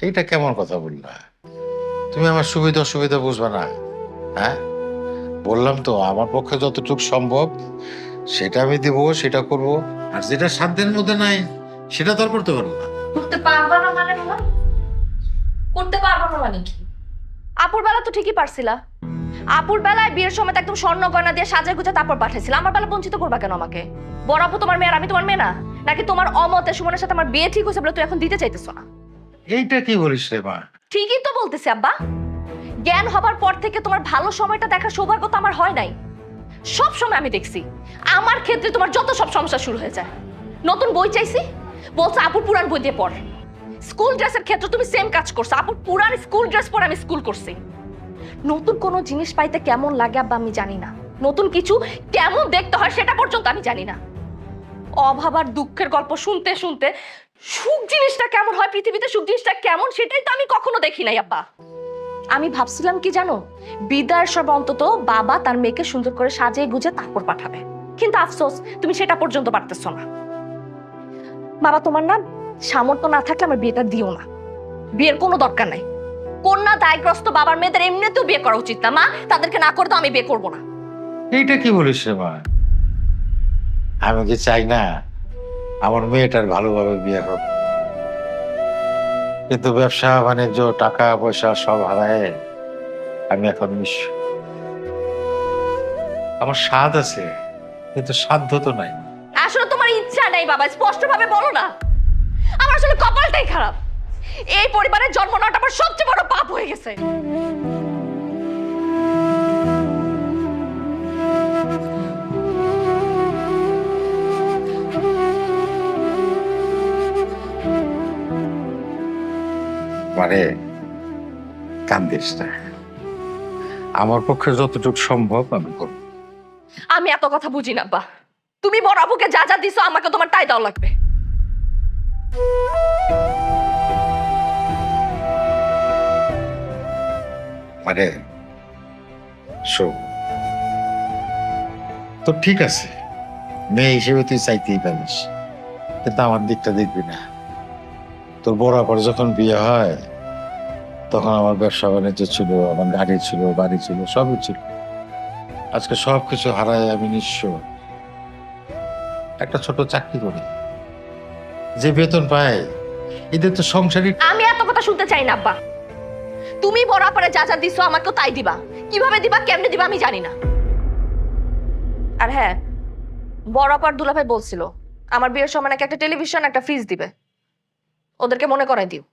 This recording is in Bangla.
এইটা কেমন কথা বললা? তুমি আমার সুবিধা অসুবিধা বুঝবা না? হ্যাঁ, বললাম তো আমার পক্ষে যতটুকু সম্ভব সেটা আমি দেবো, সেটা করব। আর যেটা সাধ্যের মধ্যে নাই সেটা তো আর করতে পারবো না। করতে পারবা না মানে বাবা? করতে পারবা না মানে কি? আপুর বেলা তো ঠিকই পারছিলা। আপুর বেলায় বিয়ের সময় তো একদম স্বর্ণ গয়না দিয়ে সাজায় গুজে তারপর পাঠাইছিল। আমার বেলা বঞ্চিত করবা কেন আমাকে? বড় আপু তোমার মেয়ে আর আমি তোমার মেয়ে না? নাকি তোমার অমতে সুমনের সাথে আমার বিয়ে ঠিক হয়েছে বলে তুই এখন দিতে চাইতেছ না? এইটা কি বলিস রে মা? ঠিকই তো বলতেছি আব্বা। জ্ঞান হবার পর থেকে তোমার ভালো সময়টা দেখার সৌভাগ্য তো আমার হয় নাই। সব সময় আমি দেখছি আমার ক্ষেত্রে তোমার যত সব সমস্যা শুরু হয়ে যায়। নতুন বই চাইছি, বলছো আপুর পুরান বই দিয়ে পড়। স্কুল ড্রেসের ক্ষেত্রে তুমি সেম কাজ করছো, আপুর পুরান স্কুল ড্রেস পরে আমি স্কুল করছি। নতুন কোনো জিনিস পাইতে কেমন লাগে আব্বা আমি জানি না, নতুন কিছু কেমন দেখতে হয় সেটা পর্যন্ত আমি জানি না। অভাব আর দুঃখের গল্প শুনতে শুনতে সুখ জিনিসটা কেমন হয়, পৃথিবীতে সুখ জিনিসটা কেমন সেটাই তো আমি কখনো দেখি নাই আব্বা। আমি ভাবছিলাম কি জানো, বিদায়ের সব অন্তত বাবা তার মেয়েকে সুন্দর করে সাজিয়ে গুজে তারপর পাঠাবে, কিন্তু আফসোস তুমি সেটা পর্যন্ত পারতেছো না। বাবা তোমার না সামর্থ্য না থাকলে আমার বিয়েটা দিও না, বিয়ের কোনো দরকার নাই। কন্যা দায়গ্রস্ত বাবার মেয়েদের এমনিতেও বিয়ে করা উচিত না মা, তাদেরকে না করে তো আমি বিয়ে করবো না। এইটা কি বলিস রে মা? আমি কি চাই না আমার মেয়েটার ভালোভাবে বিয়ে হোক? কিন্তু ব্যবসা বাণিজ্য টাকা পয়সা সব হারায় আমি এখন নিঃস্ব। আমার স্বাদ আছে কিন্তু সাধ্য তো নাই। আসলে তোমার ইচ্ছা নেই বাবা, স্পষ্ট ভাবে বলো না। আমার আসলে কপালটাই খারাপ, এই পরিবারের জন্ম নেওয়াটা আমার সবচেয়ে বড় পাপ হয়ে গেছে। মানে কান্দিস না, আমার পক্ষে যতটুকু সম্ভব আমি করব। আমি এত কথা বুঝি না বা, তুমি বড় আপুকে যা যা দিছো আমাকে তোমার তাই দেওয়া লাগবে। মানে শোন, তো ঠিক আছে, মেয়ে হিসেবে তুই চাইতেই পারিস, কিন্তু আমার দিকটা দেখবি না। তোর বড় পর যখন বিয়ে হয় তখন আমার ব্যবসা বাণিজ্য ছিল, আমার গাড়ি ছিল, বাড়ি ছিল, সবই ছিল। আজকে সবকিছু হারায় আমি নিঃস্ব। একটা ছোট চাকরি করি, যে বেতন পাই এদের তো সংসারই। আমি এত কথা শুনতে চাই না আব্বা। তুমি বড় আপারে যা যা দিছো আমাকেও তাই দিবা, কিভাবে দিবা কেমনে দিবা আমি জানি না। আর হ্যাঁ, বড় আপার দুলাভাই বলছিল আমার বিয়ের সময় নাকি একটা টেলিভিশন একটা ফ্রিজ দিবে, ওদেরকে মনে করাই দিও।